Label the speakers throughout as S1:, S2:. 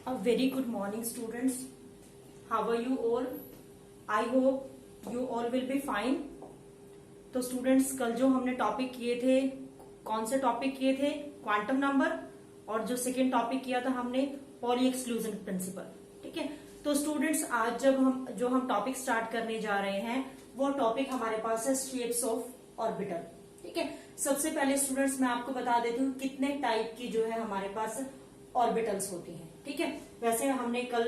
S1: A very good morning, students. How are you all? I hope you all will be fine. तो students, कल जो हमने topic किए थे, कौन से टॉपिक किए थे? Quantum number. और जो सेकेंड टॉपिक किया था हमने पॉली एक्सक्लूजन प्रिंसिपल। ठीक है। तो स्टूडेंट्स, आज जब हम टॉपिक स्टार्ट करने जा रहे हैं, वो टॉपिक हमारे पास है शेप्स ऑफ ऑर्बिटल। ठीक है। सबसे पहले स्टूडेंट्स मैं आपको बता देती हूँ कितने टाइप की जो है हमारे पास ऑर्बिटल्स होती हैं। ठीक है। वैसे हमने कल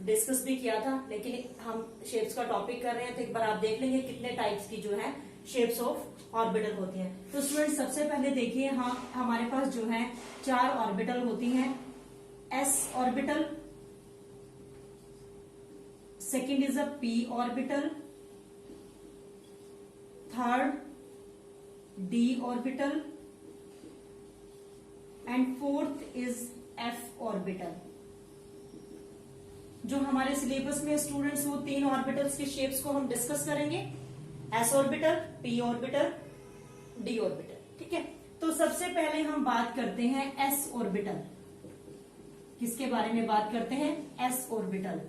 S1: डिस्कस भी किया था, लेकिन हम शेप्स का टॉपिक कर रहे हैं तो एक बार आप देख लेंगे कितने टाइप्स की जो है शेप्स ऑफ ऑर्बिटल होती हैं। तो स्टूडेंट सबसे पहले देखिए, हाँ, हमारे पास जो है 4 ऑर्बिटल होती हैं। S orbital, second is a P orbital, third D orbital and fourth is F orbital. जो हमारे सिलेबस में स्टूडेंट्स वो 3 ऑर्बिटल्स के शेप्स को हम डिस्कस करेंगे, S orbital, P orbital, D orbital. ठीक है। तो सबसे पहले हम बात करते हैं एस ऑर्बिटल। किसके बारे में बात करते हैं? S orbital.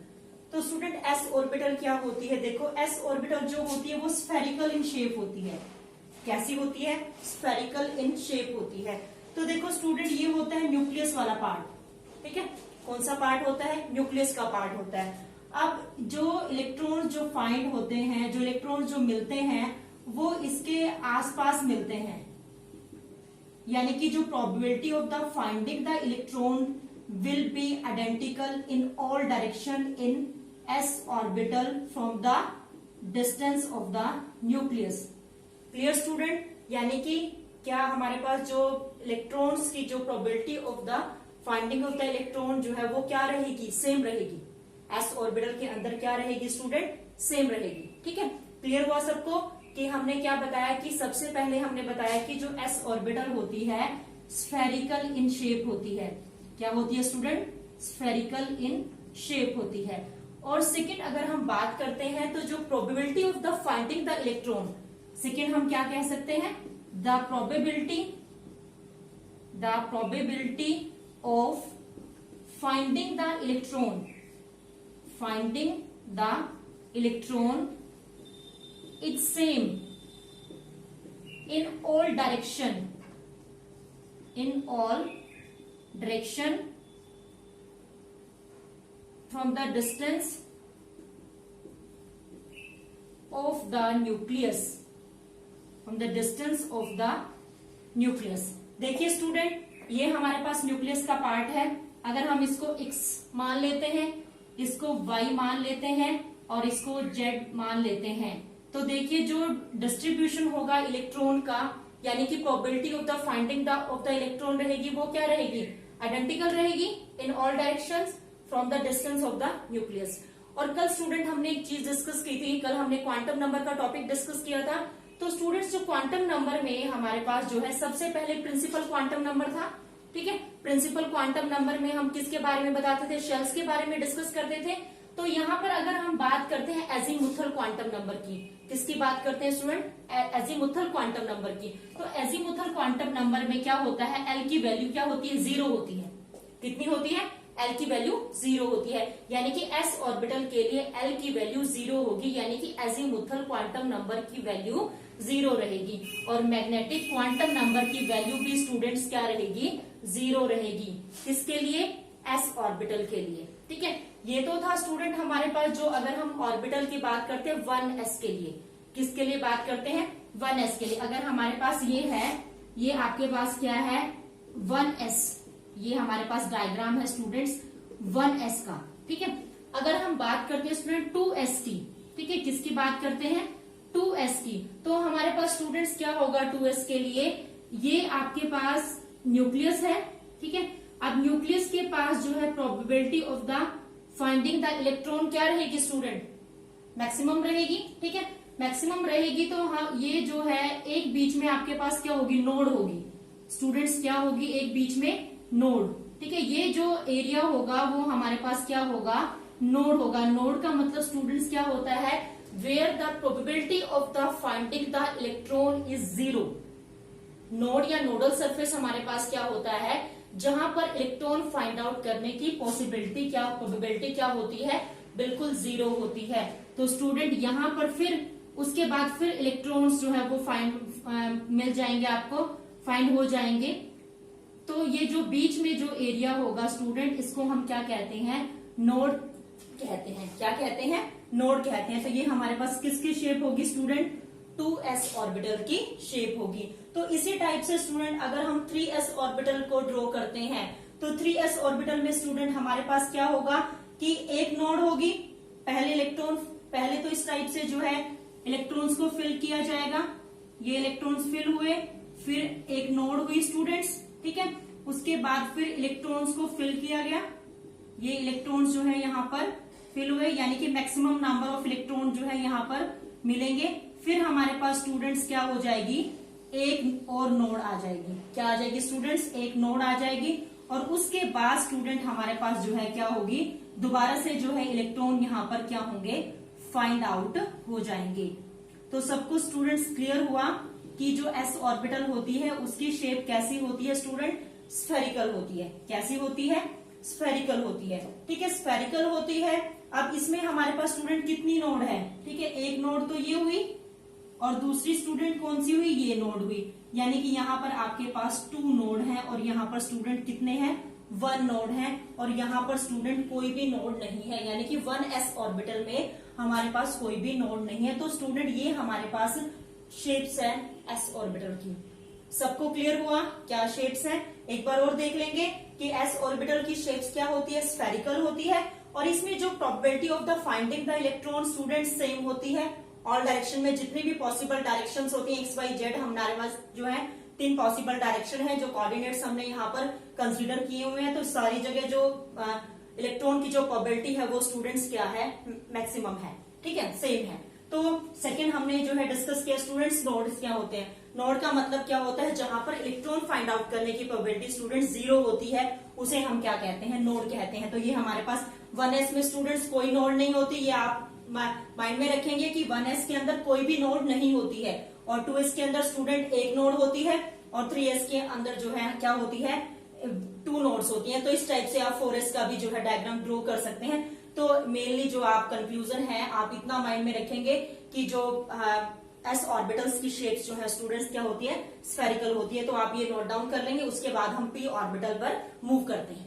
S1: तो स्टूडेंट एस ऑर्बिटल क्या होती है? देखो, एस ऑर्बिटल जो होती है वो स्फेरिकल इन शेप होती है। कैसी होती है? स्फेरिकल इन शेप होती है। तो देखो स्टूडेंट, ये होता है न्यूक्लियस वाला पार्ट। ठीक है। कौन सा पार्ट होता है? न्यूक्लियस का पार्ट होता है। अब जो इलेक्ट्रॉन जो फाइंड होते हैं, जो इलेक्ट्रॉन जो मिलते हैं, वो इसके आसपास मिलते हैं। यानी कि जो probability of the finding the electron will be identical in all direction in S orbital from the distance of the nucleus. Clear student? यानी कि क्या हमारे पास जो इलेक्ट्रॉन्स की जो probability of the finding of the electron जो है वो क्या रहेगी? सेम रहेगी। एस ऑर्बिटल के अंदर क्या रहेगी स्टूडेंट? सेम रहेगी। ठीक है। क्लियर हुआ सबको कि हमने क्या बताया कि सबसे पहले हमने बताया कि जो एस ऑर्बिटल होती है स्फेरिकल इन शेप होती है। क्या होती है स्टूडेंट? स्फेरिकल इन शेप होती है। और सेकेंड अगर हम बात करते हैं तो जो probability of the finding the electron, second हम क्या कह सकते हैं? The probability of finding the electron, finding the electron is same in all direction from the distance of the nucleus, देखिए स्टूडेंट, ये हमारे पास न्यूक्लियस का पार्ट है। अगर हम इसको x मान लेते हैं, इसको y मान लेते हैं और इसको z मान लेते हैं, तो देखिए जो डिस्ट्रीब्यूशन होगा इलेक्ट्रॉन का, यानी कि probability of the finding of the electron रहेगी, वो क्या रहेगी? आइडेंटिकल रहेगी in all directions from the distance of the nucleus. और कल स्टूडेंट हमने एक चीज डिस्कस की थी, कल हमने क्वांटम नंबर का टॉपिक डिस्कस किया था। तो स्टूडेंट्स, जो क्वांटम नंबर में हमारे पास जो है सबसे पहले प्रिंसिपल क्वांटम नंबर था। ठीक है। प्रिंसिपल क्वांटम नंबर में हम किसके बारे में बताते थे? शेल्स के बारे में डिस्कस करते थे। तो यहाँ पर अगर हम बात करते हैं एजीमुथल क्वांटम नंबर की, किसकी बात करते हैं स्टूडेंट? एजीमुथल क्वांटम नंबर की। तो एजीमुथल क्वांटम नंबर में क्या होता है? एल की वैल्यू क्या होती है? 0 होती है। कितनी होती है? एल की वैल्यू 0 होती है। यानी कि एस ऑर्बिटल के लिए एल की वैल्यू 0 होगी, यानी कि एजीमुथल क्वांटम नंबर की वैल्यू 0 रहेगी। और मैग्नेटिक क्वांटम नंबर की वैल्यू भी स्टूडेंट्स क्या रहेगी? 0 रहेगी। किसके लिए? एस ऑर्बिटल के लिए। ठीक है। ये तो था स्टूडेंट हमारे पास जो, अगर हम ऑर्बिटल की बात करते हैं 1s के लिए, किसके लिए बात करते हैं? 1s के लिए। अगर हमारे पास ये है, ये आपके पास क्या है? 1s, ये हमारे पास डायग्राम है स्टूडेंट्स 1s का। ठीक है। अगर हम बात करते हैं स्टूडेंट 2s की, ठीक है, किसकी बात करते हैं? 2s की। तो हमारे पास स्टूडेंट्स क्या होगा 2s के लिए? ये आपके पास न्यूक्लियस है। ठीक है। अब न्यूक्लियस के पास जो है probability of the finding the electron क्या रहेगी स्टूडेंट? मैक्सिमम रहेगी। ठीक है। मैक्सिमम रहेगी तो हाँ, ये जो है एक बीच में आपके पास क्या होगी? नोड होगी। स्टूडेंट्स क्या होगी? एक बीच में नोड। ठीक है। ये जो एरिया होगा वो हमारे पास क्या होगा? नोड होगा। नोड का मतलब स्टूडेंट्स क्या होता है? Where the probability of the finding the electron is 0। Node या नोडल सरफेस हमारे पास क्या होता है? जहां पर इलेक्ट्रॉन फाइंड आउट करने की प्रोबेबिलिटी क्या होती है, बिल्कुल 0 होती है। तो स्टूडेंट यहाँ पर फिर उसके बाद फिर इलेक्ट्रॉन्स जो है वो मिल जाएंगे, आपको फाइंड हो जाएंगे। तो ये जो बीच में जो एरिया होगा स्टूडेंट, इसको हम क्या कहते हैं, नोड कहते हैं। क्या कहते हैं, नोड कहते हैं। तो ये हमारे पास किसकी शेप होगी स्टूडेंट, 2s ऑर्बिटल की शेप होगी। तो इसी टाइप से स्टूडेंट अगर हम 3s ऑर्बिटल को ड्रॉ करते हैं, तो 3s ऑर्बिटल में स्टूडेंट हमारे पास क्या होगा कि एक नोड होगी, पहले तो इस टाइप से जो है इलेक्ट्रॉन्स को फिल किया जाएगा, ये इलेक्ट्रॉन्स फिल हुए, फिर एक नोड हुई स्टूडेंट्स, ठीक है। उसके बाद फिर इलेक्ट्रॉन्स को फिल किया गया, ये इलेक्ट्रॉन्स जो है यहाँ पर फिल हुए, यानी कि मैक्सिमम नंबर ऑफ इलेक्ट्रॉन जो है यहाँ पर मिलेंगे। फिर हमारे पास स्टूडेंट्स क्या हो जाएगी, एक और नोड आ जाएगी। क्या आ जाएगी स्टूडेंट्स, एक नोड आ जाएगी। और उसके बाद स्टूडेंट हमारे पास जो है क्या होगी, दोबारा से जो है इलेक्ट्रॉन यहाँ पर क्या होंगे, फाइंड आउट हो जाएंगे। तो सबको स्टूडेंट्स क्लियर हुआ कि जो s ऑर्बिटल होती है उसकी शेप कैसी होती है स्टूडेंट, स्फेरिकल होती है। कैसी होती है, स्फेरिकल होती है, ठीक है, स्फेरिकल होती है। अब इसमें हमारे पास स्टूडेंट कितनी नोड है, ठीक है, एक नोड तो ये हुई और दूसरी स्टूडेंट कौन सी हुई, ये नोड हुई। यानी कि यहाँ पर आपके पास 2 नोड है और यहाँ पर स्टूडेंट कितने हैं, 1 नोड है। और यहाँ पर स्टूडेंट कोई भी नोड नहीं है, यानी कि 1s ऑर्बिटल में हमारे पास कोई भी नोड नहीं है। तो स्टूडेंट ये हमारे पास शेप्स है s ऑर्बिटल की। सबको क्लियर हुआ क्या शेप्स हैं? एक बार और देख लेंगे कि s ऑर्बिटल की शेप्स क्या होती है, स्फेरिकल होती है। और इसमें जो probability of the finding the electron student same होती है। ऑल डायरेक्शन में जितनी भी पॉसिबल डायरेक्शंस होती हैं, एक्स वाई जेड, हमारे पास जो है 3 पॉसिबल डायरेक्शन है जो कोऑर्डिनेट्स हमने यहाँ पर कंसीडर किए हुए हैं। तो सारी जगह जो इलेक्ट्रॉन की जो प्रोबेबिलिटी है वो स्टूडेंट्स क्या है, मैक्सिमम है, ठीक है, सेम है। तो सेकंड हमने जो है डिस्कस किया स्टूडेंट्स, नोड्स क्या होते हैं। नोड का मतलब क्या होता है, जहां पर इलेक्ट्रॉन फाइंड आउट करने की प्रोबेबिलिटी स्टूडेंट्स 0 होती है, उसे हम क्या कहते हैं, नोड कहते हैं। तो ये हमारे पास 1s में स्टूडेंट्स कोई नोड नहीं होती, ये आप माइंड में रखेंगे कि 1s के अंदर कोई भी नोड नहीं होती है। और 2s के अंदर स्टूडेंट एक नोड होती है और 3s के अंदर जो है क्या होती है, 2 नोड्स होती हैं। तो इस टाइप से आप 4s का भी जो है डायग्राम ड्रॉ कर सकते हैं। तो मेनली जो आप कंफ्यूजन है, आप इतना माइंड में रखेंगे कि जो s ऑर्बिटल्स की शेप्स जो है स्टूडेंट्स क्या होती है, स्फेरिकल होती है। तो आप ये नोट डाउन कर लेंगे। उसके बाद हम p ऑर्बिटल पर मूव करते हैं।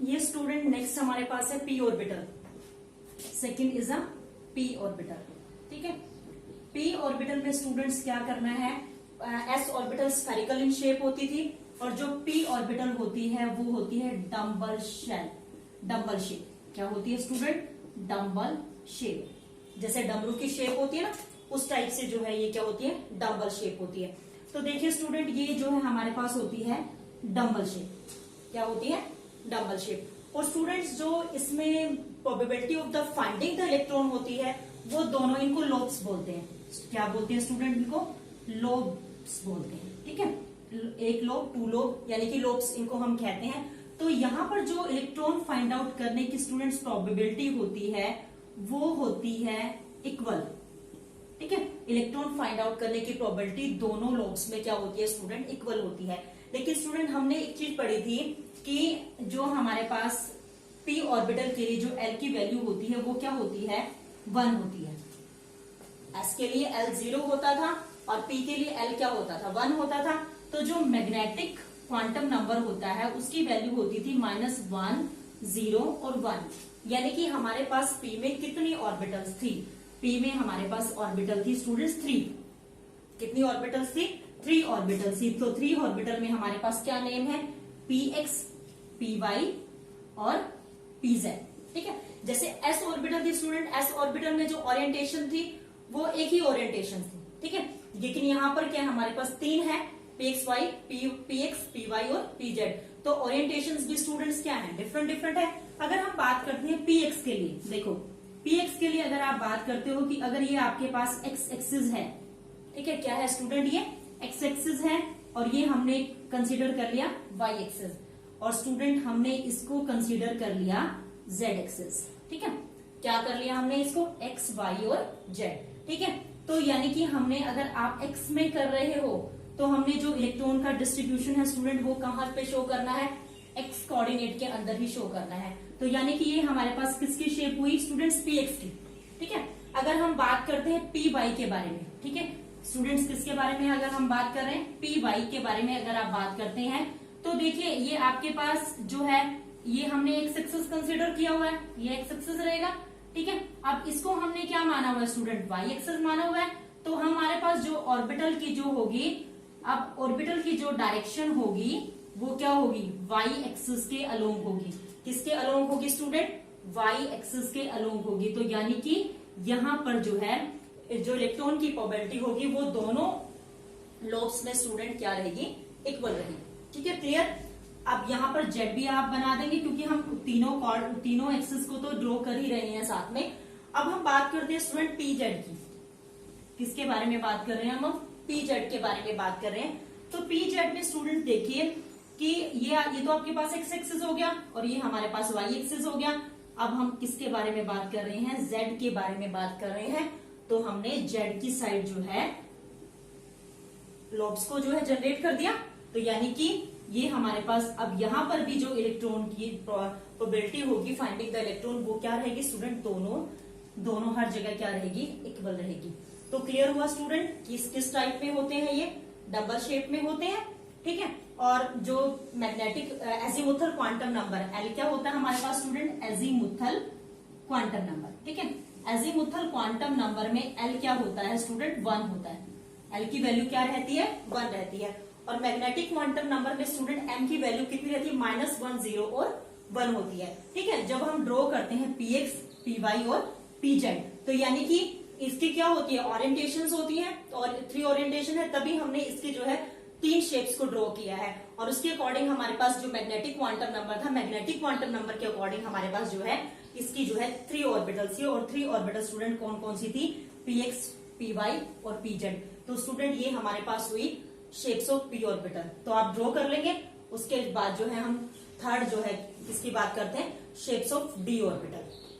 S1: ये स्टूडेंट नेक्स्ट हमारे पास है p orbital. Second is a p orbital, ठीक है। p ऑर्बिटल में स्टूडेंट्स क्या करना है, s orbital spherical in shape होती थी और जो p ऑर्बिटल होती है वो होती है डम्बल शेप। क्या होती है स्टूडेंट, डम्बल शेप। जैसे डमरू की शेप होती है ना, उस टाइप से जो है ये क्या होती है, डम्बल शेप होती है। तो देखिए स्टूडेंट, ये जो है हमारे पास होती है डम्बल शेप। क्या होती है, डम्बल शेप। और स्टूडेंट्स जो इसमें probability of the finding the electron होती है, वो दोनों, इनको लोब्स बोलते हैं। क्या बोलते हैं स्टूडेंट, इनको लोब्स बोलते हैं, ठीक है। एक लोब, 2 लोब, यानी कि लोब्स इनको हम कहते हैं। तो यहाँ पर जो इलेक्ट्रॉन फाइंड आउट करने की स्टूडेंट्स प्रोबेबिलिटी होती है वो होती है इक्वल, ठीक है। इलेक्ट्रॉन फाइंड आउट करने की प्रोबेबिलिटी दोनों लोब्स में क्या होती है स्टूडेंट, इक्वल होती है। लेकिन स्टूडेंट हमने एक चीज पढ़ी थी कि जो हमारे पास p ऑर्बिटल के लिए जो l की वैल्यू होती है वो क्या होती है, 1 होती है। s के लिए l 0 होता था और p के लिए l क्या होता था, 1 होता था। तो जो मैग्नेटिक क्वांटम नंबर होता है उसकी वैल्यू होती थी -1, 0 और 1। यानी कि हमारे पास p में कितनी ऑर्बिटल्स थी, p में हमारे पास ऑर्बिटल थी स्टूडेंट्स 3। कितनी ऑर्बिटल्स थी, 3 ऑर्बिटल्स थी। तो 3 ऑर्बिटल में हमारे पास क्या नेम है, px, py और pz, ठीक है। जैसे s ऑर्बिटल थी स्टूडेंट, s ऑर्बिटल में जो ओरिएंटेशन थी वो एक ही ओरिएंटेशन थी, ठीक है। लेकिन यहाँ पर क्या हमारे पास 3 है, px, py और pz। तो ओरिएंटेशंस भी स्टूडेंट्स क्या है, डिफरेंट है। अगर हम बात करते हैं px के लिए, देखो px के लिए अगर आप बात करते हो कि अगर ये आपके पास x एक्सिस है, ठीक है, क्या है स्टूडेंट, ये x एक्सिस है और ये हमने कंसीडर कर लिया y एक्सिस, और स्टूडेंट हमने इसको कंसीडर कर लिया z एक्सिस, ठीक है। क्या कर लिया हमने इसको, x, y और z, ठीक है। तो यानी कि हमने, अगर आप x में कर रहे हो तो हमने जो इलेक्ट्रॉन का डिस्ट्रीब्यूशन है स्टूडेंट वो कहाँ पे शो करना है, एक्स कोऑर्डिनेट के अंदर ही शो करना है। तो यानी कि ये हमारे पास किसकी शेप हुई स्टूडेंट्स, पी एक्स की। ठीक है, अगर हम बात करते हैं पी वाई के बारे में, ठीक है स्टूडेंट्स, किसके बारे में अगर हम बात कर रहे हैं, पी वाई के बारे में अगर आप बात करते हैं, तो देखिए ये आपके पास जो है ये हमने एक एक्सिस कंसिडर किया हुआ है, ये एक एक्सिस रहेगा। ठीक है, अब इसको हमने क्या माना हुआ है स्टूडेंट, वाई एक्सिस माना हुआ है। तो हमारे पास जो ऑर्बिटल की जो होगी, अब ऑर्बिटल की जो डायरेक्शन होगी वो क्या होगी, वाई एक्सिस के अलोंग होगी। किसके अलोंग होगी स्टूडेंट, वाई एक्सिस के अलोंग होगी। तो यानी कि यहाँ पर जो है जो इलेक्ट्रॉन की प्रोबेबिलिटी होगी वो दोनों लोब्स में स्टूडेंट क्या रहेगी, इक्वल रहेगी। ठीक है, क्लियर। अब यहाँ पर जेड भी आप बना देंगे क्योंकि हम तीनों एक्सिस को तो ड्रॉ कर ही रहे हैं साथ में। अब हम बात करते हैं स्टूडेंट पी जेड की। किसके बारे में बात कर रहे हैं हम, पी जेड के बारे में बात कर रहे हैं। तो पी जेड में स्टूडेंट देखिए कि ये तो आपके पास एक्स एक्सिस हो गया और ये हमारे पास वाई एक्सिस हो गया। अब हम किसके बारे में बात कर रहे हैं, जेड के बारे में बात कर रहे हैं। तो हमने जेड की साइड जो है लोब्स को जो है जनरेट कर दिया। तो यानी कि ये हमारे पास अब यहाँ पर भी जो इलेक्ट्रॉन की प्रोबेबिलिटी होगी फाइंडिंग द इलेक्ट्रॉन वो क्या रहेगी स्टूडेंट, दोनों हर जगह क्या रहेगी, इक्वल रहेगी। तो क्लियर हुआ स्टूडेंट किस टाइप में होते हैं, ये डबल शेप में होते हैं। ठीक है, और जो magnetic azimuthal quantum number L क्या होता है हमारे पास स्टूडेंट, एजीमुथल क्वांटम नंबर। ठीक है, एजीमुथल क्वांटम नंबर में एल क्या होता है स्टूडेंट, 1 होता है। एल की वैल्यू क्या रहती है, 1 रहती है। और मैग्नेटिक क्वांटम नंबर में स्टूडेंट एम की वैल्यू कितनी रहती है, -1 0 और 1 होती है। ठीक है, जब हम ड्रॉ करते हैं पी एक्स, पी वाई और पी जेड, तो यानी कि इसकी क्या होती है, ओरिएंटेशंस होती हैं और 3 ओरिएंटेशन है, तभी हमने इसके जो है 3 शेप्स को ड्रॉ किया है। और उसके अकॉर्डिंग हमारे पास जो मैग्नेटिक क्वांटम नंबर था, मैग्नेटिक क्वांटम नंबर के अकॉर्डिंग हमारे पास जो है इसकी जो है 3 ऑर्बिटल्स थी। और 3 ऑर्बिटल स्टूडेंट कौन कौन सी थी, पी एक्स, पी वाई और पी जेड। तो स्टूडेंट ये हमारे पास हुई शेप्स ऑफ पी ऑर्बिटल। तो आप ड्रॉ कर लेंगे। उसके बाद जो है हम थर्ड जो है इसकी बात करते हैं, शेप्स ऑफ डी ऑर्बिटल।